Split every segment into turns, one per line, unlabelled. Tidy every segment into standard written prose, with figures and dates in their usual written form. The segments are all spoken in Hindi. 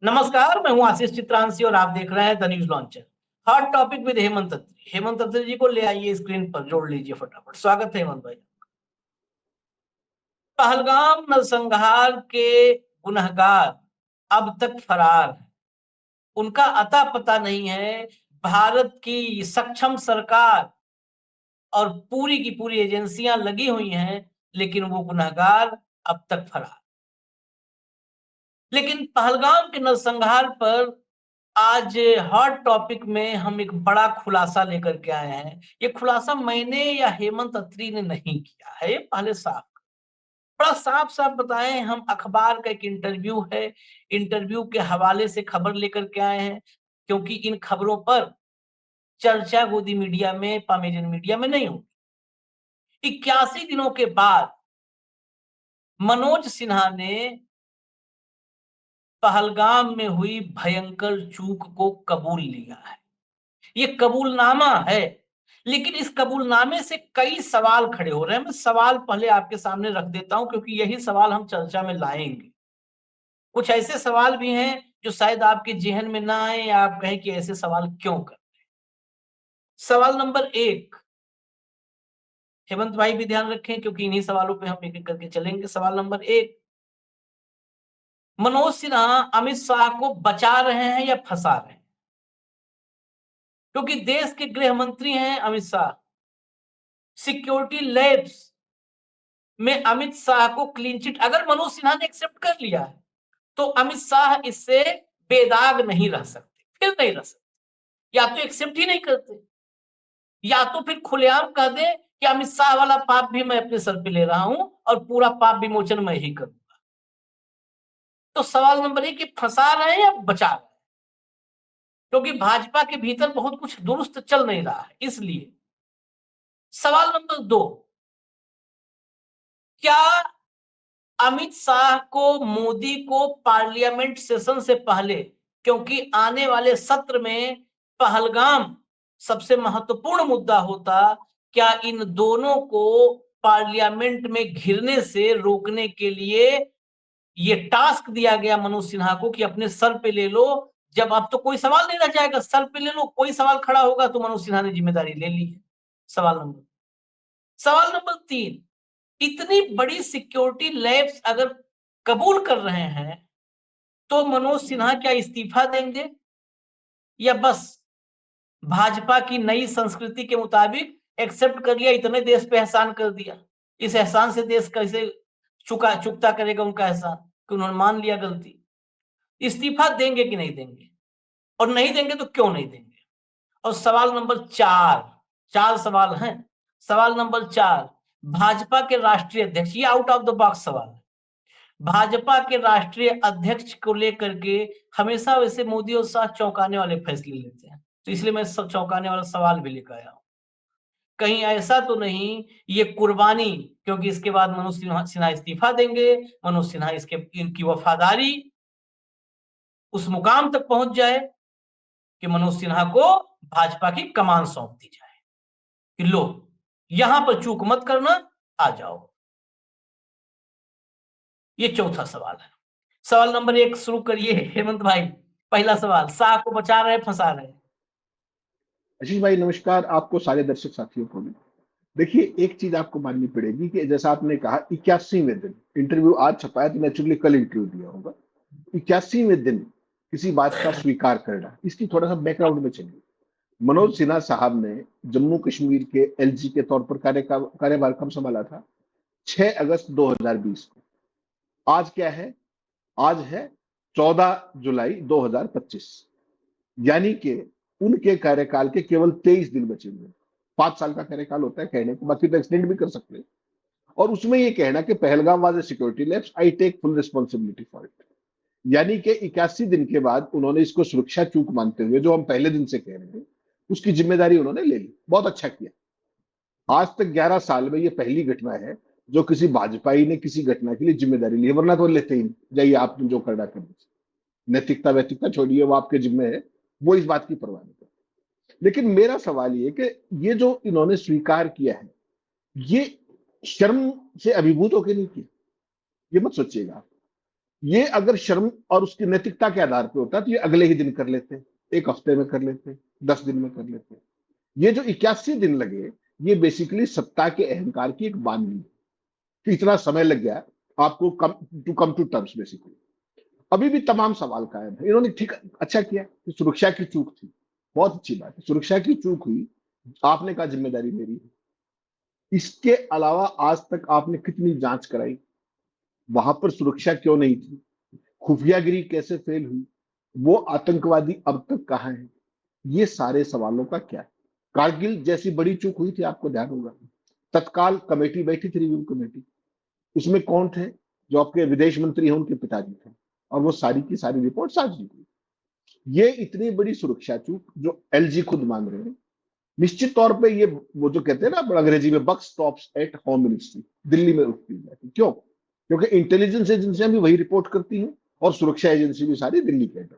नमस्कार, मैं हूं आशीष चित्रांशी और आप देख रहे हैं the news launcher. Hot topic with Hemant Atri. Hemant Atri ji को ले आइए स्क्रीन पर, जोड़ लीजिए फटाफट। स्वागत है हेमंत भाई। पहलगाम नरसंहार के गुनहगार अब तक फरार हैं। उनका अता पता नहीं है। भारत की सक्षम सरकार और पूरी की पूरी एजेंसियां लगी हुई हैं, लेकिन वो गुनहगार अब तक फरार। लेकिन पहलगाम के नरसंहार पर आज हॉट टॉपिक में हम एक बड़ा खुलासा लेकर के आए हैं। ये खुलासा मैंने या हेमंत अत्री ने नहीं किया है, ये पहले साफ बड़ा साफ साफ बताएं। हम अखबार का एक इंटरव्यू है, इंटरव्यू के हवाले से खबर लेकर के आए हैं, क्योंकि इन खबरों पर चर्चा गोदी मीडिया में, पामेजन मीडिया में नहीं होगी। 81 दिनों के बाद मनोज सिन्हा ने पहलगाम में हुई भयंकर चूक को कबूल लिया है। ये कबूलनामा है, लेकिन इस कबूलनामे से कई सवाल खड़े हो रहे हैं। मैं सवाल पहले आपके सामने रख देता हूं, क्योंकि यही सवाल हम चर्चा में लाएंगे। कुछ ऐसे सवाल भी हैं जो शायद आपके जेहन में ना आए, या आप कहें कि ऐसे सवाल क्यों कर। सवाल नंबर 1, हेमंत भाई भी ध्यान रखें, क्योंकि इन्हीं सवालों पे हम एक एक करके चलेंगे। सवाल नंबर 1, मनोज सिन्हा अमित शाह को बचा रहे हैं या फंसा रहे हैं? क्योंकि देश के गृह मंत्री हैं अमित शाह। सिक्योरिटी लैब्स में अमित शाह को क्लीन चिट अगर मनोज सिन्हा ने एक्सेप्ट कर लिया है, तो अमित शाह इससे बेदाग नहीं रह सकते, फिर नहीं रह सकते। या तो एक्सेप्ट ही नहीं करते, या तो फिर खुलेआम कह दे कि अमित शाह वाला पाप भी मैं अपने सर पे ले रहा हूं और पूरा पाप विमोचन मैं ही करूंगा। तो सवाल नंबर 1, फंसा रहे हैं या बचा रहे हैं? क्योंकि भाजपा के भीतर बहुत कुछ दुरुस्त चल नहीं रहा है, इसलिए। सवाल नंबर 2, क्या अमित शाह को, मोदी को पार्लियामेंट सेशन से पहले, क्योंकि आने वाले सत्र में पहलगाम सबसे महत्वपूर्ण मुद्दा होता, क्या इन दोनों को पार्लियामेंट में घिरने से रोकने के लिए ये टास्क दिया गया मनोज सिन्हा को कि अपने सर पे ले लो। जब अब तो कोई सवाल नहीं रह जाएगा, सर पे ले लो, कोई सवाल खड़ा होगा तो मनोज सिन्हा ने जिम्मेदारी ले ली है। सवाल नंबर 3, इतनी बड़ी सिक्योरिटी लैब्स अगर कबूल कर रहे हैं, तो मनोज सिन्हा क्या इस्तीफा देंगे, या बस भाजपा की नई संस्कृति के मुताबिक एक्सेप्ट कर लिया, इतने देश पे एहसान कर दिया, इस एहसान से देश कैसे चुकता करेगा उनका एहसान कि उन्होंने मान लिया गलती? इस्तीफा देंगे कि नहीं देंगे, और नहीं देंगे तो क्यों नहीं देंगे? और सवाल नंबर 4, 4 सवाल हैं। सवाल नंबर 4, भाजपा के राष्ट्रीय अध्यक्ष, ये आउट ऑफ द बॉक्स सवाल है, भाजपा के राष्ट्रीय अध्यक्ष को लेकर के हमेशा वैसे मोदी और शाह चौंकाने वाले फैसले लेते हैं, तो इसलिए मैं सब चौंकाने वाला सवाल भी लेकर आया हूं। कहीं ऐसा तो नहीं ये कुर्बानी, क्योंकि इसके बाद मनोज सिन्हा इस्तीफा देंगे, मनोज सिन्हा इसके इनकी वफादारी उस मुकाम तक पहुंच जाए कि मनोज सिन्हा को भाजपा की कमान सौंप दी जाए कि लो, यहां पर चूक मत करना, आ जाओ। ये चौथा सवाल है। सवाल नंबर 1 शुरू करिए हेमंत भाई। पहला सवाल, शाह को बचा रहे फंसा रहे?
आशीष भाई नमस्कार, आपको सारे दर्शक साथियों को भी। देखिए, एक चीज आपको माननी पड़ेगी कि जैसा आपने कहा 81वें दिन इंटरव्यू आज छपा है, तो नेचुरली कल इंटरव्यू दिया होगा। 81वें दिन किसी बात का स्वीकार करना, इसकी थोड़ा सा बैकग्राउंड में चलिए। मनोज सिन्हा साहब ने जम्मू कश्मीर के एलजी के तौर पर कार्यभार कब संभाला था? 6 अगस्त 2020 को। आज क्या है? आज है 14 जुलाई 2025, यानी कि उनके कार्यकाल के केवल 23 दिन बचे हुए। 5 साल का कार्यकाल होता है कहने को, बाकी तो एक्सटेंड भी कर सकते हैं। और उसमें ये कहना कि Pahalgam was a security lapse, I take full responsibility for it. यानी कि 81 दिन के बाद उन्होंने इसको सुरक्षा चूक मानते हुए, जो हम पहले दिन से कह रहे थे, उसकी जिम्मेदारी उन्होंने ले ली। बहुत अच्छा किया। आज तक 11 साल में ये पहली घटना है जो किसी भाजपाई ने किसी घटना के लिए जिम्मेदारी ली है, वरना तो लेते ही नहीं, जाइए आप जो करना कर। नैतिकता वैतिकता छोड़िए, वो आपके जिम्मे है, वो इस बात की परवाह नहीं करते। लेकिन मेरा सवाल ये कि ये जो इन्होंने स्वीकार किया है, ये शर्म से अभिभूत होकर नहीं किया, ये मत सोचिएगा आप। ये अगर शर्म और उसकी नैतिकता के आधार पर होता तो ये अगले ही दिन कर लेते, एक हफ्ते में कर लेते, 10 दिन में कर लेते। ये जो 81 दिन लगे, ये बेसिकली सत्ता के अहंकार की एक बानगी है कि इतना समय लग गया आपको कम टू टर्म्स बेसिकली। अभी भी तमाम सवाल कायम है। इन्होंने ठीक अच्छा किया कि सुरक्षा की चूक थी, बहुत अच्छी बात है, सुरक्षा की चूक हुई, आपने कहा जिम्मेदारी मेरी है। इसके अलावा आज तक आपने कितनी जांच कराई, वहां पर सुरक्षा क्यों नहीं थी, खुफियागिरी कैसे फेल हुई, वो आतंकवादी अब तक कहाँ है, ये सारे सवालों का क्या है। कारगिल जैसी बड़ी चूक हुई थी, आपको ध्यान होगा, तत्काल कमेटी बैठी थी, रिव्यू कमेटी, उसमें कौन थे, जो आपके विदेश मंत्री हैं उनके पिताजी थे, और वो सारी की सारी रिपोर्ट सार्वजनिक हुई। ये इतनी बड़ी सुरक्षा चूक जो एलजी खुद मान रहे हैं, निश्चित तौर पे ये वो जो कहते हैं ना अंग्रेजी में buck stops at home ministry, Delhi में रुकती है। क्यों? क्योंकि इंटेलिजेंस एजेंसियां भी वही रिपोर्ट करती हैं और सुरक्षा एजेंसी भी सारी दिल्ली के अंदर।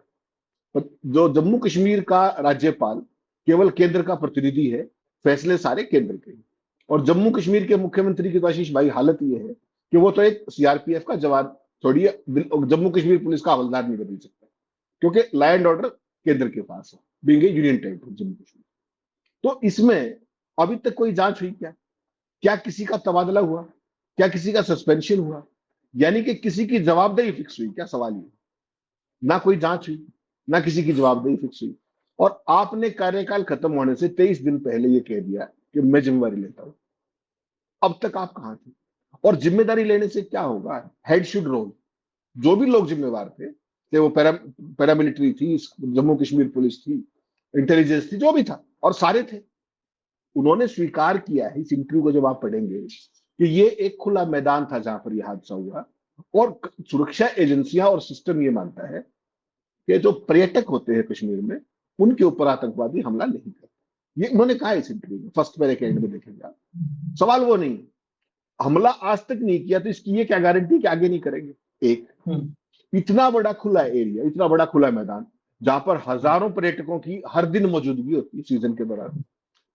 पर जो जम्मू कश्मीर का राज्यपाल केवल केंद्र का प्रतिनिधि है, फैसले सारे केंद्र के हैं। और जम्मू कश्मीर के मुख्यमंत्री की तो आशीष भाई हालत ये है कि वो तो एक सीआरपीएफ का जवान थोड़ी है, जम्मू कश्मीर पुलिस का हवलदार नहीं बदल सकता, क्योंकि लॉ एंड ऑर्डर केंद्र के पास है, being A union territory Jammu Kashmir. तो इसमें अभी तक कोई जांच हुई क्या? क्या किसी का तबादला हुआ? क्या किसी का सस्पेंशन हुआ? यानी कि किसी की जवाबदेही फिक्स हुई क्या? सवाल ये। ना कोई जांच हुई, ना किसी की जवाबदेही फिक्स हुई। और आपने कार्यकाल खत्म होने से 23 दिन पहले ये कह दिया कि मैं जिम्मेवारी लेता हूं। अब तक आप कहां थे? और जिम्मेदारी लेने से क्या होगा? Head should roll. जो भी लोग जिम्मेवार थे, चाहे वो पैरामिलिट्री थी, जम्मू कश्मीर पुलिस थी, इंटेलिजेंस थी, जो भी था, और सारे थे, उन्होंने स्वीकार किया है इस इंटरव्यू को जब आप पढ़ेंगे कि ये एक खुला मैदान था जहां पर यह हादसा हुआ। और सुरक्षा एजेंसियां और सिस्टम ये मानता है कि जो पर्यटक होते हैं कश्मीर में, उनके ऊपर आतंकवादी हमला नहीं करते। ये उन्होंने कहा इस इंटरव्यू में, फर्स्ट पैरा के एंड में देखेंगे आप। सवाल वो नहीं, हमला आज तक नहीं किया तो इसकी ये क्या गारंटी कि आगे नहीं करेंगे। एक इतना बड़ा खुला एरिया, इतना बड़ा खुला मैदान, जहां पर हजारों पर्यटकों की हर दिन मौजूदगी होती है सीजन के दौरान,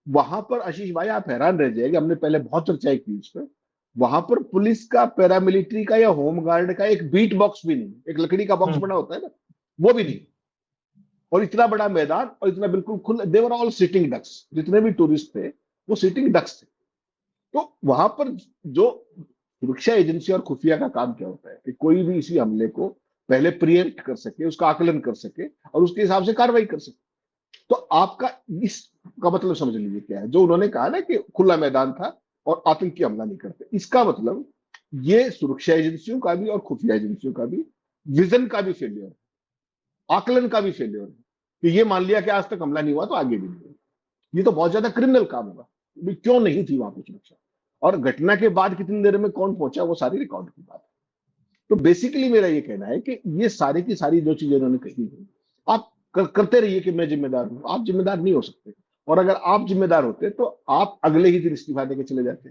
वहां पर आशीष भाई आप हैरान रह जाएंगे, हमने पहले बहुत चर्चा की इस पर, वहां पर पुलिस का, पैरामिलिट्री का या होम गार्ड का एक बीट बॉक्स भी नहीं, एक लकड़ी का बॉक्स बना होता है ना, वो भी नहीं। और इतना बड़ा मैदान और इतना बिल्कुल खुला, देवर ऑल सिटिंग डक्स, जितने भी टूरिस्ट थे वो सिटिंग डक्स थे। तो वहां पर जो सुरक्षा एजेंसी और खुफिया का काम क्या होता है कि कोई भी इसी हमले को पहले प्रिएम्प्ट कर सके, उसका आकलन कर सके और उसके हिसाब से कार्रवाई कर सके। तो आपका इसका मतलब समझ लीजिए क्या है, जो उन्होंने कहा ना कि खुला मैदान था और आतंकी हमला नहीं करते, इसका मतलब ये सुरक्षा एजेंसियों का भी और खुफिया एजेंसियों का भी विजन का भी फेलियर है, आकलन का भी फेलियर है कि ये मान लिया कि आज तक हमला नहीं हुआ तो आगे भी नहीं हुआ। ये तो बहुत ज्यादा क्रिमिनल काम होगा। क्यों नहीं थी वहां पर सुरक्षा, और घटना के बाद कितनी देर में कौन पहुंचा, वो सारी रिकॉर्ड की बात है। तो बेसिकली मेरा ये कहना है कि ये सारी की सारी जो चीजें उन्होंने कही है, आप करते रहिए कि मैं जिम्मेदार हूं, आप जिम्मेदार नहीं हो सकते। और अगर आप जिम्मेदार होते तो आप अगले ही दिन इस्तीफा देके चले जाते,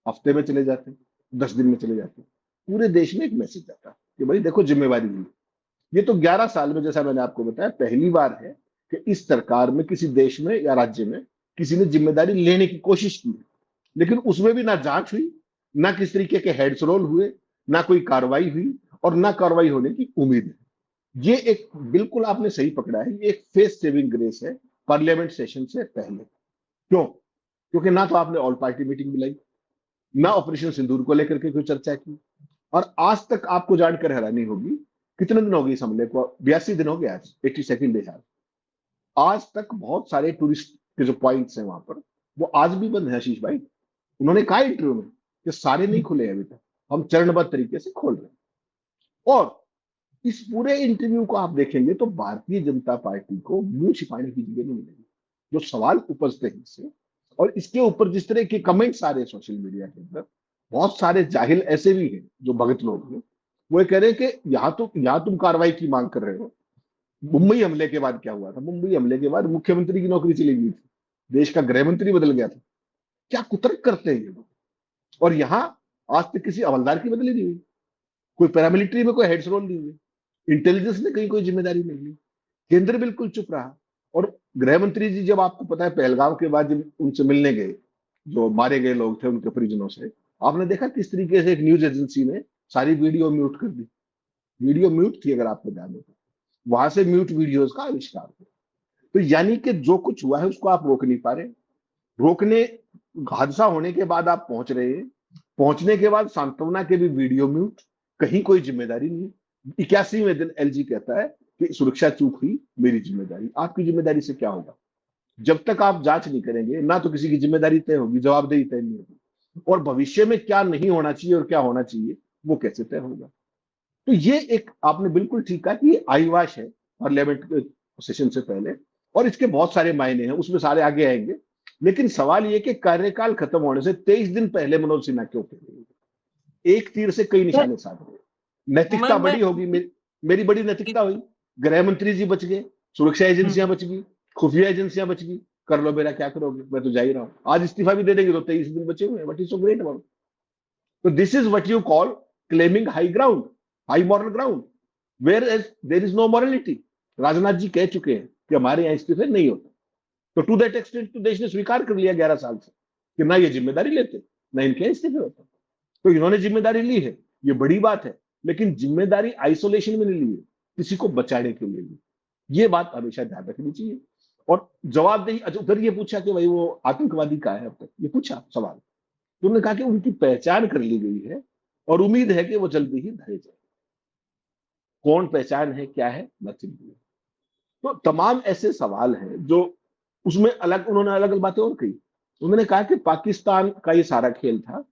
हफ्ते में चले जाते, 10 दिन में चले जाते, पूरे देश में एक मैसेज जाता कि भाई देखो जिम्मेवारी ली। ये तो 11 साल में, जैसा मैंने आपको बताया, पहली बार है कि इस सरकार में किसी देश में या राज्य में किसी ने जिम्मेदारी लेने की कोशिश की है, लेकिन उसमें भी ना जांच हुई, ना किस तरीके के हेड्स रोल हुए, ना कोई कार्रवाई हुई, और ना कार्रवाई होने की उम्मीद है। ये एक बिल्कुल आपने सही पकड़ा है, ये एक फेस सेविंग ग्रेस है पार्लियामेंट सेशन से पहले। क्यों? क्योंकि ना तो आपने ऑल पार्टी मीटिंग बुलाई, ना ऑपरेशन सिंदूर को लेकर के कोई चर्चा की, और आज तक आपको जानकर हैरानी होगी, कितने दिन हो गए इस हमले को? 82 दिन हो गए आज, 82nd डे है आज तक। बहुत सारे टूरिस्ट के जो पॉइंट्स हैं वहां पर, वो आज भी बंद है आशीष भाई। उन्होंने कहा इंटरव्यू में कि सारे नहीं खुले अभी तक, हम चरणबद्ध तरीके से खोल रहे हैं। और इस पूरे इंटरव्यू को आप देखेंगे तो भारतीय जनता पार्टी को मुंह छिपाने की जगह नहीं मिलेगी। जो सवाल उपजते हैं इससे, और इसके ऊपर जिस तरह के कमेंट्स आ रहे हैं सोशल मीडिया के अंदर, बहुत सारे जाहिल ऐसे भी हैं जो भगत लोग हैं, वो ये कह रहे हैं कि यहाँ तुम कार्रवाई की मांग कर रहे हो। मुंबई हमले के बाद क्या हुआ था? मुंबई हमले के बाद मुख्यमंत्री की नौकरी चली गई थी, देश का गृह मंत्री बदल गया था। क्या कुतर्क करते हैं ये लोग। और यहाँ आज तक किसी हवलदार की बदली नहीं हुई, कोई पैरामिलिट्री में कोई हेड्स रोल नहीं हुए, इंटेलिजेंस ने कहीं कोई जिम्मेदारी नहीं ली, केंद्र बिल्कुल चुप रहा। और गृह मंत्री जी, जब आपको पता है पहलगाम के बाद जब उनसे मिलने गए, जो मारे गए लोग थे उनके परिजनों से, आपने देखा किस तरीके से एक न्यूज एजेंसी ने सारी वीडियो म्यूट कर दी। वीडियो म्यूट थी अगर आपको ध्यान हो तो, वहां से म्यूट वीडियोस का आविष्कार हुआ। तो यानी कि जो कुछ हुआ है उसको आप रोक नहीं पा रहे, रोकने, हादसा होने के बाद आप पहुंच रहे हैं, पहुंचने के बाद सांत्वना के भी वीडियो म्यूट, कहीं कोई जिम्मेदारी नहीं। 81वें दिन एलजी कहता है कि सुरक्षा चूक हुई, मेरी जिम्मेदारी। आपकी जिम्मेदारी से क्या होगा? जब तक आप जांच नहीं करेंगे ना तो किसी की जिम्मेदारी तय होगी, जवाबदेही तय नहीं होगी, और भविष्य में क्या नहीं होना चाहिए और क्या होना चाहिए वो कैसे तय होगा? तो ये एक आपने बिल्कुल ठीक कहा कि ये आईवाश है पार्लियामेंट सेशन से पहले, और इसके बहुत सारे मायने हैं, उसमें सारे आगे आएंगे। लेकिन सवाल ये कि कार्यकाल खत्म होने से 23 दिन पहले मनोज सिन्हा क्यों करेंगे? एक तीर से कई निशाने साध रहे।
मैं
नैतिकता
मैं
बड़ी होगी, मेरी बड़ी नैतिकता हुई, गृह मंत्री जी बच गए, सुरक्षा एजेंसियां बच गई, खुफिया एजेंसियां बच गई, कर लो मेरा, क्या करोगे, मैं तो जा ही रहा हूं। आज इस्तीफा भी दे देंगे तो 23 दिन बचे हुए हैं, what is so great about? तो this is what you call claiming high ground, high moral ground, whereas there is no morality. Rajnath ji कह चुके हैं कि हमारे यहाँ इस्तीफे नहीं होते। तो टू दैट एक्सटेंट तो देश ने स्वीकार कर लिया 11 साल से कि ना ये जिम्मेदारी लेते, ना इनके यहाँ इस्तीफे होते। तो इन्होंने जिम्मेदारी ली है, ये बड़ी बात है, लेकिन जिम्मेदारी आइसोलेशन में नहीं ली है, किसी को बचाने के लिए ली। ये बात हमेशा ध्यान रखनी चाहिए। और जवाबदेही, अच्छा उधर ये पूछा कि भाई वो आतंकवादी कहाँ है अब तक, ये पूछा सवाल, तो उन्होंने कहा कि उनकी पहचान कर ली गई है और उम्मीद है कि वो जल्दी ही धरे जाए। कौन पहचान है, क्या है, नथिंग। तो तमाम ऐसे सवाल हैं जो उसमें अलग, उन्होंने अलग अलग बातें और कही। उन्होंने कहा कि पाकिस्तान का ये सारा खेल था,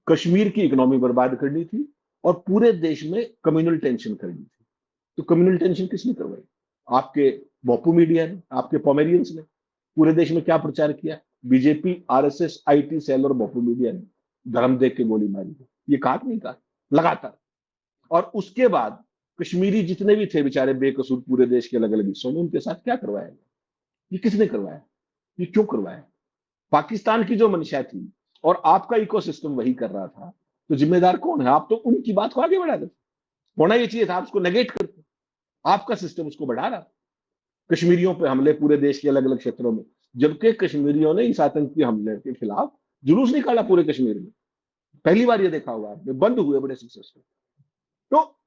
कश्मीर की इकोनॉमी बर्बाद करनी थी और पूरे देश में कम्युनल टेंशन करनी थी। तो कम्युनल टेंशन किसने करवाई? आपके बॉपू मीडिया ने, आपके पॉमेरियंस ने। पूरे देश में क्या प्रचार किया? बीजेपी, आरएसएस, आईटी सेल और बॉपू मीडिया ने धर्म देख के गोली मारी। ये कहा नहीं कहा? लगातार। और उसके बाद कश्मीरी जितने भी थे बेचारे बेकसूर पूरे देश के अलग अलग हिस्सों में, उनके साथ क्या करवाया? ये किसने करवाया? ये क्यों करवाया? पाकिस्तान की जो मंशा थी और आपका इकोसिस्टम वही कर रहा था, तो जिम्मेदार कौन है? आप तो उनकी बात को आगे बढ़ा देते। होना ये चाहिए था आप उसको नेगेट करते, आपका सिस्टम उसको बढ़ा रहा। कश्मीरियों पे हमले पूरे देश के अलग अलग क्षेत्रों में, जबकि कश्मीरियों ने इस आतंकी हमले के खिलाफ जुलूस निकाला पूरे कश्मीर में। पहली बार ये देखा होगा आपने, बंद हुए बड़े सक्सेसफुल। तो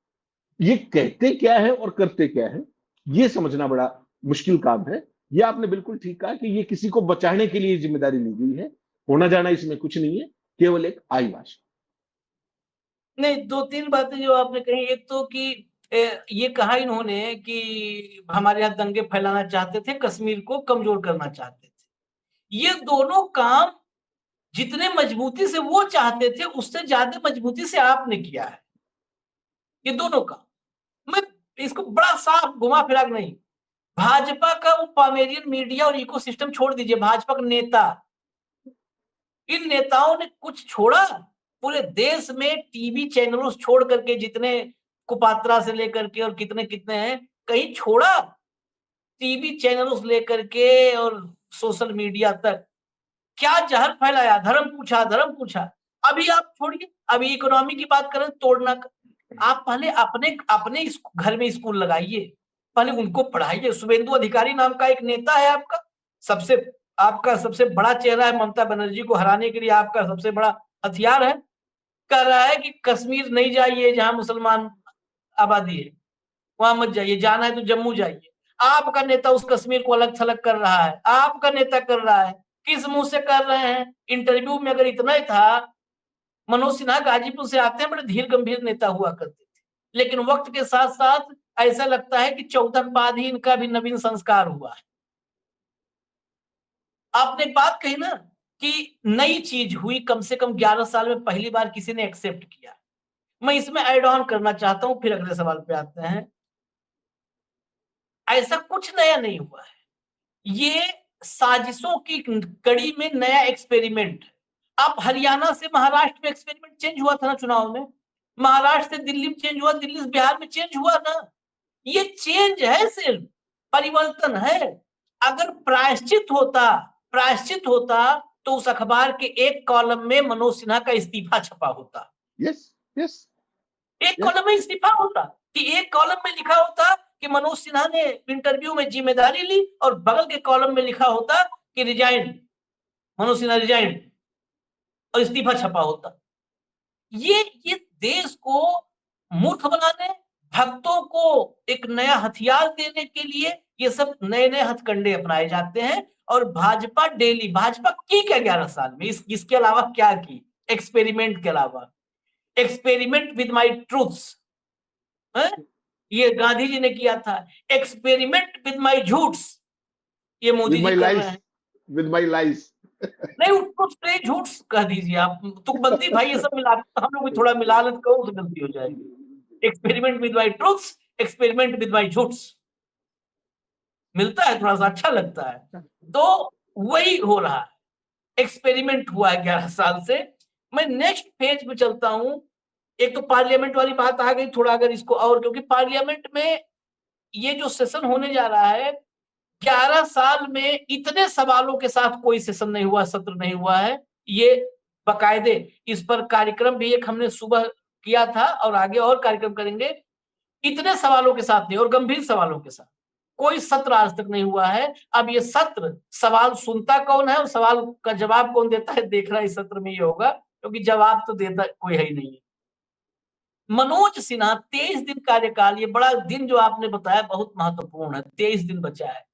ये कहते क्या है और करते क्या है, ये समझना बड़ा मुश्किल काम है। ये आपने बिल्कुल ठीक कहा कि ये किसी को बचाने के लिए जिम्मेदारी ली गई है, होना जाना इसमें कुछ नहीं है, केवल एक आईवाश।
नहीं, दो तीन बातें जो आपने कही, एक तो कि ये कहा इन्होंने कि हमारे यहाँ दंगे फैलाना चाहते थे, कश्मीर को कमजोर करना चाहते थे। ये दोनों काम जितने मजबूती से वो चाहते थे, उससे ज्यादा मजबूती से आपने किया है, ये दोनों काम। मैं इसको बड़ा साफ घुमा फिरा के नहीं, भाजपा का वो पामेरियन मीडिया और इकोसिस्टम छोड़ दीजिए, भाजपा के नेता, इन नेताओं ने कुछ छोड़ा? पूरे देश में टीवी चैनलों से छोड़ करके जितने, कुपात्रा से लेकर के और कितने कितने हैं, कहीं छोड़ा? टीवी चैनलों से लेकर के और सोशल मीडिया तक क्या जहर फैलाया? धर्म पूछा, धर्म पूछा। अभी आप छोड़िए, अभी इकोनॉमी की बात करें, तोड़ना का। आप पहले अपने अपने घर में स्कूल लगाइए, पहले उनको पढ़ाइए। शुभेंदु अधिकारी नाम का एक नेता है आपका, सबसे आपका सबसे बड़ा चेहरा है, ममता बनर्जी को हराने के लिए आपका सबसे बड़ा हथियार है। कह रहा है कि कश्मीर नहीं जाइए, जहां मुसलमान आबादी है वहां मत जाइए, जाना है तो जम्मू जाइए। आपका नेता उस कश्मीर को अलग थलग कर रहा है, आपका नेता कर रहा है। किस मुंह से कर रहे हैं? इंटरव्यू में अगर इतना ही था, मनोज सिन्हा गाजीपुर से आते हैं, बड़े धीर गंभीर नेता हुआ करते थे, लेकिन वक्त के साथ साथ ऐसा लगता है कि 14 बाद ही इनका भी नवीन संस्कार हुआ है। आपने एक बात कही ना कि नई चीज हुई, कम से कम 11 साल में पहली बार किसी ने एक्सेप्ट किया। मैं इसमें ऐड ऑन करना चाहता हूं, फिर अगले सवाल पे आते हैं। ऐसा कुछ नया नहीं हुआ है, ये साजिशों की कड़ी में नया एक्सपेरिमेंट। अब हरियाणा से महाराष्ट्र में एक्सपेरिमेंट चेंज हुआ था ना चुनाव में, महाराष्ट्र से दिल्ली में चेंज हुआ, दिल्ली से बिहार में चेंज हुआ ना। ये चेंज है, सिर्फ परिवर्तन है। अगर प्रायश्चित होता तो उस अखबार के एक कॉलम में मनोज सिन्हा का इस्तीफा छपा होता।
यस, यस,
एक
यस।
कॉलम में इस्तीफा होता, कि एक कॉलम में लिखा होता कि मनोज सिन्हा ने इंटरव्यू में जिम्मेदारी ली, और बगल के कॉलम में लिखा होता कि रिजाइन, मनोज सिन्हा रिजाइन, और इस्तीफा छपा होता। ये देश को मूर्ख बनाने, भक्तों को एक नया हथियार देने के लिए ये सब नए नए हथकंडे अपनाए जाते हैं। और भाजपा डेली, भाजपा की क्या 11 साल में, इसके अलावा क्या की, एक्सपेरिमेंट के अलावा, एक्सपेरिमेंट विद माई ट्रूथ्स, ये गांधी जी ने किया था। एक्सपेरिमेंट विद माई झूठ्स, ये मोदी
विद
जी
माई
कर रहे
लाइफ,
हैं।
With my life.
नहीं, उसको स्ट्रेट झूठ कह दीजिए आप, तुकबंदी भाई ये सब मिला, हम लोग भी थोड़ा मिला लेते कहो तो गलती हो जाएगी। Experiment with my truths, experiment with my झूठ्स, मिलता है, थोड़ा सा अच्छा लगता है। तो वही हो रहा है, एक्सपेरिमेंट हुआ है 11 साल से। मैं नेक्स्ट पेज पे चलता हूं। एक तो पार्लियामेंट वाली बात आ गई थोड़ा, अगर इसको, और क्योंकि पार्लियामेंट में ये जो सेशन होने जा रहा है, 11 साल में इतने सवालों के साथ कोई सेशन नहीं हुआ, सत्र नहीं हुआ है। ये बाकायदे इस पर कार्यक्रम भी एक हमने सुबह किया था और आगे और कार्यक्रम करेंगे। इतने सवालों के साथ नहीं, और गंभीर सवालों के साथ कोई सत्र आज तक नहीं हुआ है। अब ये सत्र, सवाल सुनता कौन है और सवाल का जवाब कौन देता है, देखना इस सत्र में ये होगा, क्योंकि जवाब तो देता कोई है ही नहीं है। मनोज सिन्हा 23 दिन कार्यकाल, ये बड़ा दिन जो आपने बताया बहुत महत्वपूर्ण है। 23 दिन बचा है।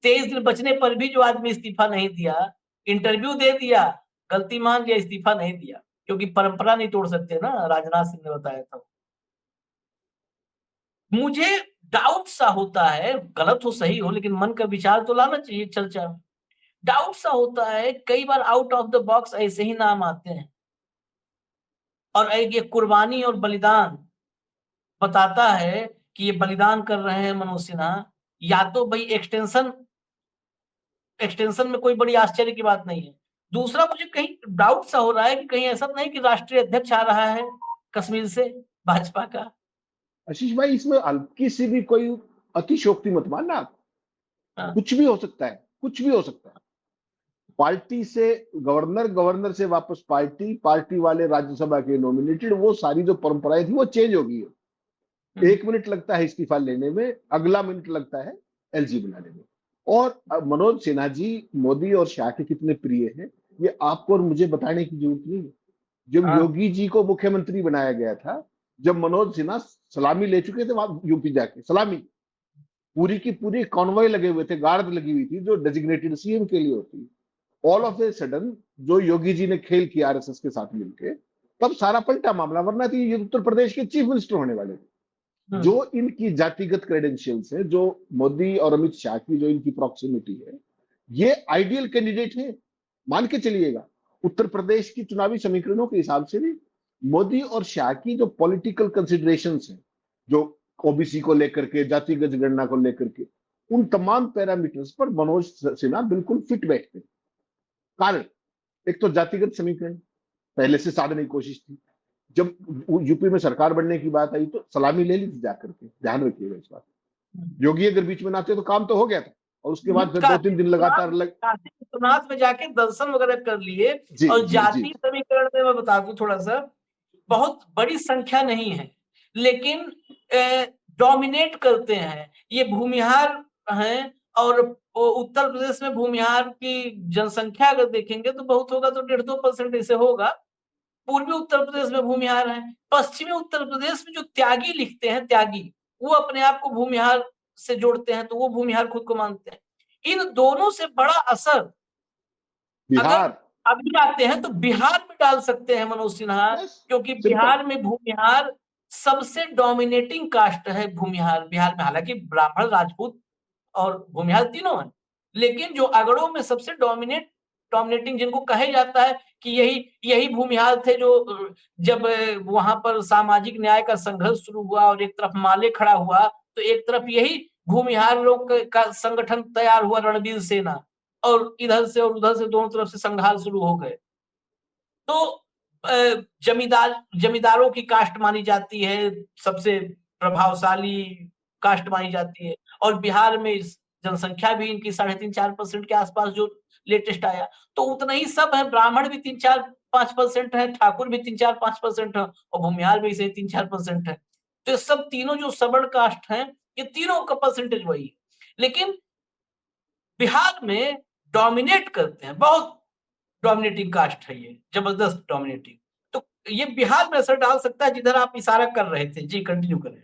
23 दिन बचने पर भी जो आदमी इस्तीफा नहीं दिया, इंटरव्यू दे दिया, गलती मान लिया, इस्तीफा नहीं दिया, क्योंकि परंपरा नहीं तोड़ सकते ना, राजनाथ सिंह ने बताया था। मुझे डाउट सा होता है, गलत हो सही हो, लेकिन मन का विचार तो लाना चाहिए चर्चा में। डाउट सा होता है, कई बार आउट ऑफ द बॉक्स ऐसे ही नाम आते हैं, और एक ये कुर्बानी और बलिदान बताता है कि ये बलिदान कर रहे हैं मनोज सिन्हा। या तो भाई एक्सटेंशन, एक्सटेंशन में कोई बड़ी आश्चर्य की बात नहीं है। दूसरा, मुझे कहीं डाउट सा हो रहा है कि कहीं ऐसा नहीं कि राष्ट्रीय अध्यक्ष आ रहा है कश्मीर से भाजपा का।
आशीष भाई, इसमें हल्की सी भी कोई अतिशोक्ति मत मानना आप।
हाँ,
कुछ भी हो सकता है, कुछ भी हो सकता है। पार्टी से गवर्नर, गवर्नर से वापस पार्टी, पार्टी वाले राज्यसभा के नॉमिनेटेड, वो सारी जो परंपराएं थी वो चेंज हो गई है। 1 मिनट लगता है इस्तीफा लेने में, अगला मिनट लगता है एलजी बनाने में। और मनोज सिन्हा जी मोदी और शाह के कितने प्रिय हैं, ये आपको और मुझे बताने की जरूरत नहीं है। जब
हाँ,
योगी जी को मुख्यमंत्री बनाया गया था, जब मनोज सिन्हा सलामी ले चुके थे वहां यूपी जाके, सलामी पूरी की पूरी कॉन्वॉय लगे हुए थे, गार्ड लगी हुई थी जो डेजिग्नेटेड सीएम के लिए होती। ऑल ऑफ ए सडन जो योगी जी ने खेल किया आरएसएस के साथ मिलकर, तब सारा पलटा मामला। वरना तो ये उत्तर प्रदेश के चीफ मिनिस्टर होने वाले थे। जो इनकी जातिगत क्रेडेंशियल्स है, जो मोदी और अमित शाह की जो इनकी प्रॉक्सिमिटी है, ये आइडियल कैंडिडेट है। मान के चलिएगा, उत्तर प्रदेश की चुनावी समीकरणों के हिसाब से भी मोदी और शाह की जो पॉलिटिकल कंसिडरेशंस हैं, जो ओबीसी को लेकर के, जातिगत गणना को लेकर के, उन तमाम पैरामीटर्स पर मनोज सिन्हा बिल्कुल फिट बैठते हैं। कारण, एक तो जातिगत समीकरण पहले से साधने की कोशिश थी। जब यूपी में सरकार बनने की बात आई तो सलामी ले ली थी जाकर के, ध्यान रखिएगा इस बात। योगी अगर बीच में ना आते तो काम तो हो गया था, और उसके बाद फिर 2-3 दिन लगातार
काशी विश्वनाथ में जाके दर्शन वगैरह कर लिए।
जी
और
जी जी।
जाति समीकरण में मैं बता दूं थोड़ा सा, बहुत बड़ी संख्या नहीं है, लेकिन डोमिनेट करते हैं ये भूमिहार हैं। और उत्तर प्रदेश में भूमिहार की जनसंख्या अगर देखेंगे तो बहुत होगा तो 1.5-2% ऐसे होगा। पूर्वी उत्तर प्रदेश में भूमिहार है। पश्चिमी उत्तर प्रदेश में जो त्यागी लिखते हैं, त्यागी, वो अपने आप को भूमिहार से जोड़ते हैं, तो वो भूमिहार खुद को मानते हैं। इन दोनों से बड़ा असर अगर
बिहार।
अभी आते हैं तो बिहार में डाल सकते हैं मनोज सिन्हा,
बस,
क्योंकि
सिंपल।
बिहार में भूमिहार सबसे डोमिनेटिंग कास्ट है। भूमिहार बिहार में, हालांकि ब्राह्मण, राजपूत और भूमिहार तीनों हैं, लेकिन जो अगड़ों में सबसे डोमिनेटिंग जिनको कहे जाता है कि यही यही भूमिहार थे जो जब वहां पर सामाजिक न्याय का संघर्ष शुरू हुआ और एक तरफ माले खड़ा हुआ, तो एक तरफ यही भूमिहार लोग का संगठन तैयार हुआ, रणवीर सेना, और इधर से और उधर से दोनों तरफ से संघार शुरू हो गए। तो जमींदारों की कास्ट मानी जाती है, सबसे प्रभावशाली कास्ट मानी जाती है। और बिहार में जनसंख्या भी इनकी 3.5-4% के आसपास जो लेटेस्ट आया, तो उतना ही सब है। ब्राह्मण भी 3-4-5% है, ठाकुर भी 3-4-5% है, और भूमिहार भी इसे 3-4% है। तो ये सब तीनों जो सबड़ कास्ट हैं, ये तीनों का परसेंटेज वही है। लेकिन बिहार में डोमिनेट करते हैं, बहुत डोमिनेटिंग कास्ट है ये, जबरदस्त डोमिनेटिंग। तो ये बिहार में असर डाल सकता है, जिधर आप इशारा कर रहे थे। जी, कंटिन्यू करें।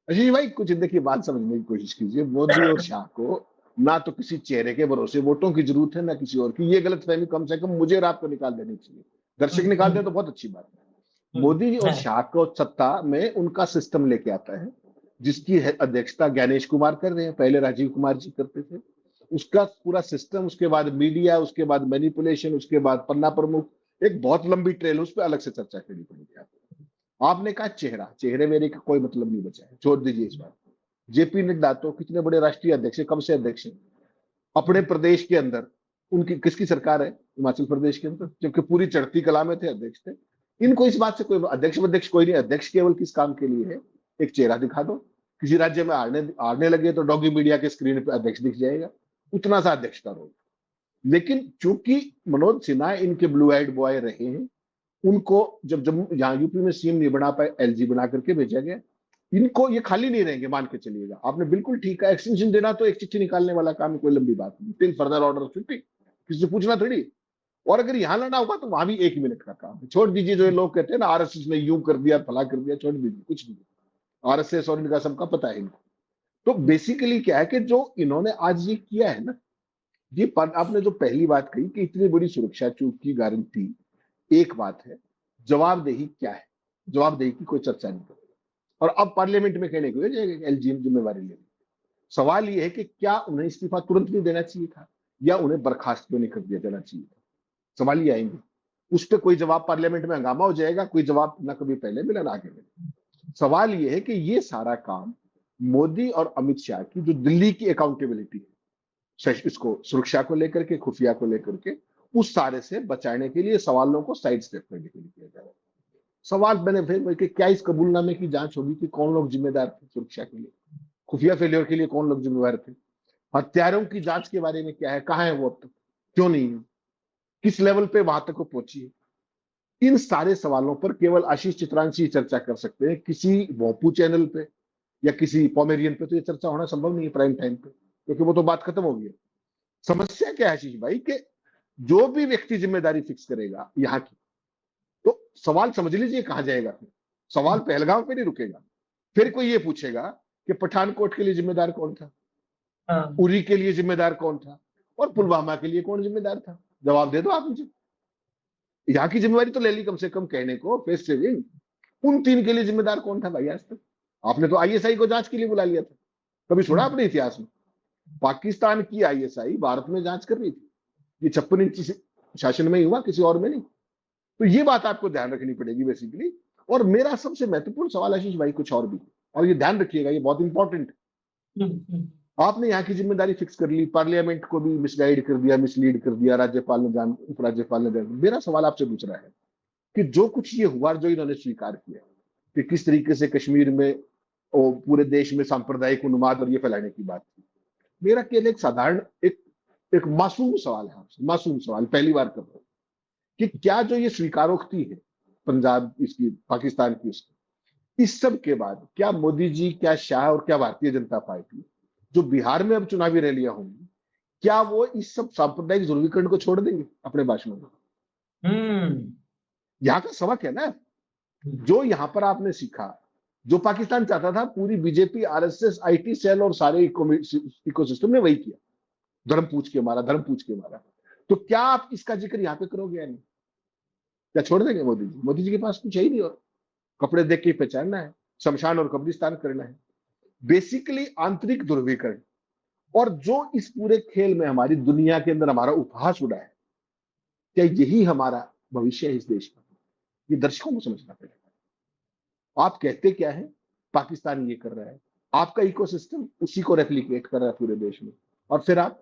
अजीत भाई कुछ देखिए बात समझने की कोशिश कीजिए। मोदी और शाह को ना तो किसी चेहरे के भरोसे वोटों की जरूरत है ना किसी और की। ये गलतफहमी कम से कम मुझे और आपको निकाल देनी चाहिए। दर्शक
हम्म,
निकाल दें तो बहुत अच्छी बात है। मोदी जी और
है।
शाह को सत्ता में उनका सिस्टम लेके आता है, जिसकी अध्यक्षता ज्ञानेश कुमार कर रहे हैं, पहले राजीव कुमार जी करते थे। उसका पूरा सिस्टम, उसके बाद मीडिया, उसके बाद मैनिपुलेशन, उसके बाद पन्ना प्रमुख, एक बहुत लंबी ट्रेल, उस पर अलग से चर्चा करनी पड़ेगी। आपने कहा चेहरा, चेहरे मेरे का कोई मतलब नहीं बचा है, छोड़ दीजिए इस बात। जेपी नड्डा तो कितने बड़े राष्ट्रीय अध्यक्ष है, कब से अध्यक्ष है अपने प्रदेश के अंदर। उनकी किसकी सरकार है हिमाचल प्रदेश के अंदर, जबकि पूरी चढ़ती कला में थे, अध्यक्ष थे। इनको इस बात से कोई अध्यक्ष कोई नहीं, अध्यक्ष केवल किस काम के लिए है, एक चेहरा दिखा दो। किसी राज्य में हारने लगे तो डॉगी मीडिया के स्क्रीन पे अध्यक्ष दिख जाएगा, उतना सा अध्यक्ष का रोल। लेकिन चूंकि मनोज सिन्हा इनके ब्लू आइड बॉय रहे हैं, उनको जब जब यहाँ यूपी में सीएम नहीं बना पाए, एलजी बना करके भेजा गया। इनको ये खाली नहीं रहेंगे, मान के चलिएगा। आपने बिल्कुल ठीक है, एक्सटेंशन देना तो एक चिट्ठी निकालने वाला काम है, कोई लंबी बात नहीं। टिल फर्दर ऑर्डर छुट्टी, किसी से पूछना थोड़ी। और अगर यहाँ लाना होगा तो वहां भी 1 मिनट का काम है। छोड़ दीजिए जो ये लोग कहते हैं ना आरएसएस ने यूं कर दिया, फला कर दिया, छोड़ दीजिए, कुछ नहीं। आरएसएस और इनका सबका पता है इनको। तो बेसिकली क्या है कि जो इन्होंने आज ये किया है ना, आपने जो पहली बात कही कि इतनी बड़ी सुरक्षा चूक की गारंटी, एक बात है। जवाबदेही क्या है, जवाबदेही की कोई चर्चा नहीं करेगी। और अब पार्लियामेंट में कहने को एलजीएम जिम्मेवारी ले। सवाल यह है कि क्या उन्हें इस्तीफा तुरंत नहीं देना चाहिए था, या उन्हें बर्खास्त क्यों नहीं कर दिया जाना चाहिए था। सवाल ये आएंगे, उस पर कोई जवाब, पार्लियामेंट में हंगामा हो जाएगा, कोई जवाब ना कभी पहले मिला ना आगे मिला। सवाल यह है कि ये सारा काम मोदी और अमित शाह की जो दिल्ली की अकाउंटेबिलिटी है, इसको सुरक्षा को लेकर के, खुफिया को लेकर के, उस सारे से बचाने के लिए सवालों को साइड स्टेप करने के लिए किया जा रहा है। सवाल मैंने फिर कि क्या इस कबूलनामे की जांच होगी कि कौन लोग जिम्मेदार थे सुरक्षा के लिए, खुफिया फेलियर के लिए कौन लोग जिम्मेवार थे। हत्यारों की जांच के बारे में क्या है, कहां है वो अब तक, क्यों नहीं है, किस लेवल पे वहां तक वो पहुंची है। इन सारे सवालों पर केवल आशीष चित्रांशी चर्चा कर सकते हैं। किसी भोपू चैनल पे या किसी पॉमेरियन पे तो ये चर्चा होना संभव नहीं है प्राइम टाइम पे, क्योंकि वो तो बात खत्म हो गई है। समस्या क्या है आशीष भाई कि जो भी व्यक्ति जिम्मेदारी फिक्स करेगा यहाँ की, तो सवाल समझ लीजिए कहां जाएगा। फिर सवाल पहलगाम पे नहीं रुकेगा। फिर कोई ये पूछेगा कि पठानकोट के लिए जिम्मेदार कौन था,
हाँ।
उरी के लिए जिम्मेदार कौन था, और पुलवामा के लिए कौन जिम्मेदार था। जवाब दे दो आप मुझे। यहाँ की जिम्मेवारी तो ले ली कम से कम, कहने को फेस सेविंग। उन 3 के लिए जिम्मेदार कौन था भाई आज तक। आपने तो आईएसआई को जांच के लिए बुला लिया था, कभी छोड़ा अपने इतिहास में। पाकिस्तान की आईएसआई भारत में जांच कर रही थी, ये 56 इंची शासन में ही हुआ, किसी और में नहीं। तो ये बात आपको ध्यान रखनी पड़ेगी बेसिकली। और मेरा सबसे महत्वपूर्ण सवाल आशीष भाई कुछ और भी, और ये ध्यान रखिएगा, ये बहुत इंपॉर्टेंट है। आपने यहाँ की जिम्मेदारी फिक्स कर ली, पार्लियामेंट को भी मिसगाइड कर दिया, मिसलीड कर दिया, राज्यपाल ने जान, उपराज्यपाल ने जान। मेरा सवाल आपसे दूसरा है कि जो कुछ ये हुआ, जो इन्होंने स्वीकार किया कि किस तरीके से कश्मीर में और पूरे देश में सांप्रदायिक उन्माद और ये फैलाने की बात थी। मेरा केवल एक साधारण एक मासूम सवाल है आपसे, मासूम सवाल, पहली बार कर रहा हूं कि क्या जो ये स्वीकारोक्ति है पंजाब इसकी, पाकिस्तान की उसकी, इस सब के बाद क्या मोदी जी, क्या शाह और क्या भारतीय जनता पार्टी जो बिहार में अब चुनावी रैलियां होंगी, क्या वो इस सब सांप्रदायिक ध्रुवीकरण को छोड़ देंगे अपने भाषणों में। यहाँ का सबक है ना, जो यहाँ पर आपने सीखा, जो पाकिस्तान चाहता था, पूरी बीजेपी, आरएसएस, आईटी सेल और सारे इकोसिस्टम ने वही किया। धर्म पूछ के मारा, धर्म पूछ के मारा। तो क्या आप इसका जिक्र यहाँ पे करोगे या नहीं, क्या छोड़ देंगे मोदी जी। मोदी जी के पास कुछ है ही नहीं, और कपड़े देख के पहचानना है, शमशान और कब्रिस्तान करना है, बेसिकली आंतरिक ध्रुवीकरण। और जो इस पूरे खेल में हमारी दुनिया के अंदर हमारा उपहास उड़ा है, क्या यही हमारा भविष्य है इस देश का। ये दर्शकों को समझना पड़ेगा। आप कहते क्या है, पाकिस्तान ये कर रहा है, आपका इकोसिस्टम उसी को रेप्लिकेट कर रहा है पूरे देश में, और फिर आप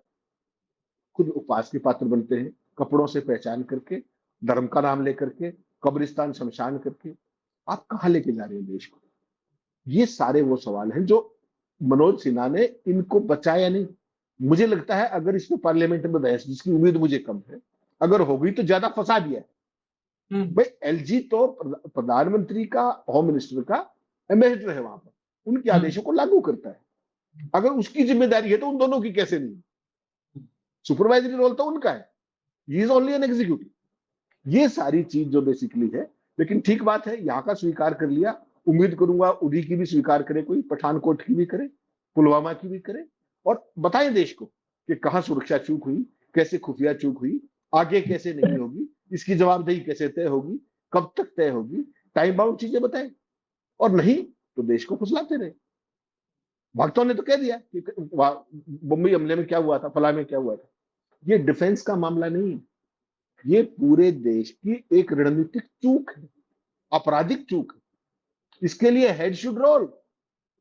खुद उपहास के पात्र बनते हैं, कपड़ों से पहचान करके, धर्म का नाम लेकर के, कब्रिस्तान शमशान करके। आप कहां लेके जा रहे हैं देश को। ये सारे वो सवाल हैं जो मनोज सिन्हा ने इनको बचाया नहीं। मुझे लगता है अगर इसमें पार्लियामेंट में बहस, जिसकी उम्मीद मुझे कम है, अगर हो गई तो ज्यादा फंसा दिया है। भाई एलजी तो प्रधानमंत्री का, होम मिनिस्टर का एम्बेसडर है वहां पर, उनके आदेशों को लागू करता है। अगर उसकी जिम्मेदारी है तो उन दोनों की कैसे नहीं। सुपरवाइजरी रोल तो उनका है, he is only an executive. ये सारी चीज जो बेसिकली है, लेकिन ठीक बात है, यहाँ का स्वीकार कर लिया, उम्मीद करूंगा उरी की भी स्वीकार करे, कोई पठानकोट की भी करे, पुलवामा की भी करे, और बताए देश को कि कहां सुरक्षा चूक हुई, कैसे खुफिया चूक हुई, आगे कैसे नहीं होगी, इसकी जवाबदेही कैसे तय होगी, कब तक तय होगी, टाइम बाउंड चीजें बताएं। और नहीं तो देश को फुसलाते रहे। भक्तों ने तो कह दिया कि मुंबई हमले में क्या हुआ था, फला में क्या हुआ था। ये डिफेंस का मामला नहीं है, ये पूरे देश की एक रणनीतिक चूक है, आपराधिक चूक है। इसके लिए हेड शुड रोल,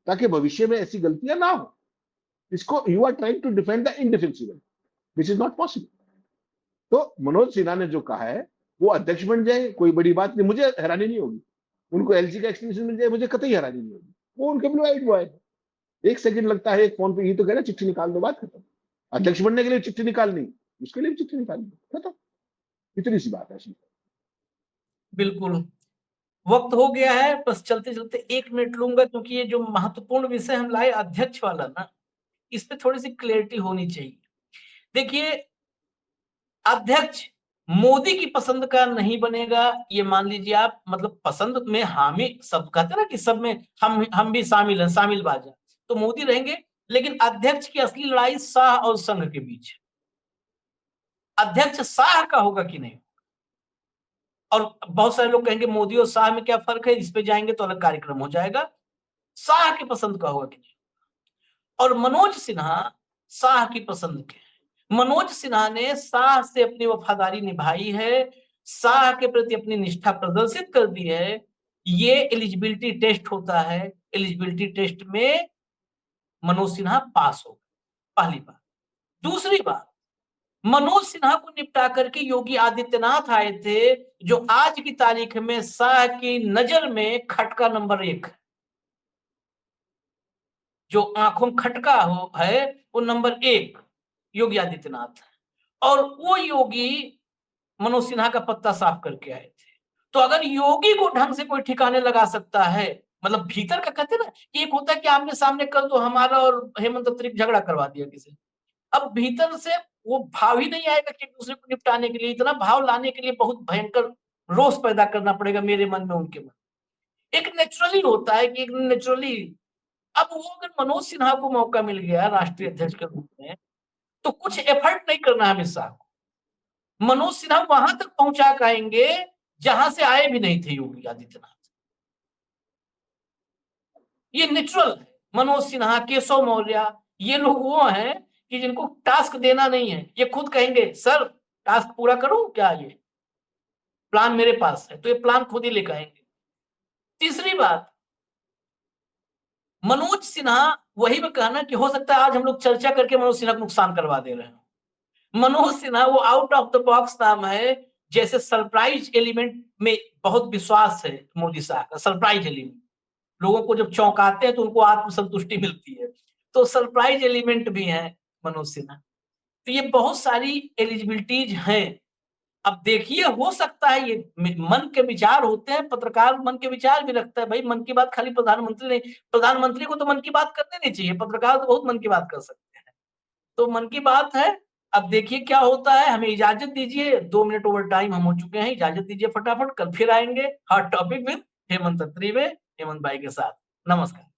ताकि भविष्य में ऐसी गलतियां ना हो। इसको you are trying to defend the indefensible, which is not possible. तो मनोज सिन्हा ने जो कहा है वो अध्यक्ष बन जाए, कोई बड़ी बात नहीं, मुझे हैरानी नहीं होगी। उनको एलजी का एक्सटेंशन मिल जाए, मुझे कतई हैरानी नहीं होगी। वो उनके ब्लू आइड बॉय है। एक सेकंड लगता है एक फोन पे, ये तो कह रहा चिट्ठी निकाल दो, बात खत्म। अध्यक्ष बनने के लिए चिट्ठी निकालनी, उसके लिए भी चिट्ठी निकालनी, खत्म। इतनी सी बात है।
बिल्कुल, वक्त हो गया है, बस चलते चलते 1 मिनट लूंगा, क्योंकि ये जो महत्वपूर्ण विषय हम लाए अध्यक्ष वाला ना, इस पे थोड़ी सी क्लैरिटी होनी चाहिए। देखिए, अध्यक्ष मोदी की पसंद का नहीं बनेगा, ये मान लीजिए आप, मतलब पसंद में हामी, सब कहते हैं ना कि सब में हम भी शामिल हैं, शामिल बाजा, तो मोदी रहेंगे। लेकिन अध्यक्ष की असली लड़ाई शाह और संघ के बीच है। अध्यक्ष शाह का होगा कि नहीं, और बहुत सारे लोग कहेंगे मोदी और शाह में क्या फर्क है, इस पे जाएंगे तो अलग कार्यक्रम हो जाएगा। शाह की पसंद का होगा कि नहीं, और मनोज सिन्हा शाह की पसंद के हैं। मनोज सिन्हा ने शाह से अपनी वफादारी निभाई है, शाह के प्रति अपनी निष्ठा प्रदर्शित कर दी है। ये एलिजिबिलिटी टेस्ट होता है, एलिजिबिलिटी टेस्ट में मनोज सिन्हा पास हो, पहली बात। दूसरी बात, मनोज सिन्हा को निपटा करके योगी आदित्यनाथ आए थे, जो आज की तारीख में शाह की नजर में खटका नंबर 1 है। जो आंखों में खटका हो है, वो नंबर 1 योगी आदित्यनाथ है। और वो योगी मनोज सिन्हा का पत्ता साफ करके आए थे। तो अगर योगी को ढंग से कोई ठिकाने लगा सकता है, मतलब भीतर का, कहते हैं ना, एक होता है कि आमने सामने कल तो हमारा और हेमंत अत्तरी झगड़ा करवा दिया किसी, अब भीतर से वो भाव ही नहीं आएगा कि एक दूसरे को निपटाने के लिए। इतना भाव लाने के लिए बहुत भयंकर रोष पैदा करना पड़ेगा मेरे मन में, उनके मन। एक नेचुरली होता है कि एक नेचुरली, अब वो अगर मनोज सिन्हा को मौका मिल गया राष्ट्रीय अध्यक्ष के रूप में, तो कुछ एफर्ट नहीं करना है अमित शाह को। मनोज सिन्हा वहां तक पहुंचा पाएंगे जहां से आए भी नहीं थे योगी आदित्यनाथ। ये नेचुरल है। मनोज सिन्हा, केशव मौर्य, ये लोग वो हैं कि जिनको टास्क देना नहीं है, ये खुद कहेंगे सर टास्क पूरा करूं क्या, ये प्लान मेरे पास है, तो ये प्लान खुद ही लेकर आएंगे। तीसरी बात, मनोज सिन्हा, वही मैं कहना कि हो सकता है आज हम लोग चर्चा करके मनोज सिन्हा को नुकसान करवा दे रहे हैं। मनोज सिन्हा वो आउट ऑफ द बॉक्स नाम है, जैसे सरप्राइज एलिमेंट में बहुत विश्वास है मोदी शाह का। सरप्राइज एलिमेंट, लोगों को जब चौंकाते हैं तो उनको आत्मसंतुष्टि मिलती है, तो सरप्राइज एलिमेंट भी है मनोज सिन्हा। तो ये बहुत सारी एलिजिबिलिटीज हैं। अब देखिए, हो सकता है ये मन के विचार होते हैं, पत्रकार मन के विचार भी रखता है। भाई मन की बात खाली प्रधानमंत्री नहीं, प्रधानमंत्री को तो मन की बात करनी नहीं चाहिए, पत्रकार तो बहुत मन की बात कर सकते हैं। तो मन की बात है, अब देखिए क्या होता है। हमें इजाजत दीजिए, 2 मिनट ओवर टाइम हम हो चुके हैं, इजाजत दीजिए फटाफट, कल फिर आएंगे हॉट टॉपिक विद हेमंत अत्तरी में, हेमंत भाई के साथ। नमस्कार।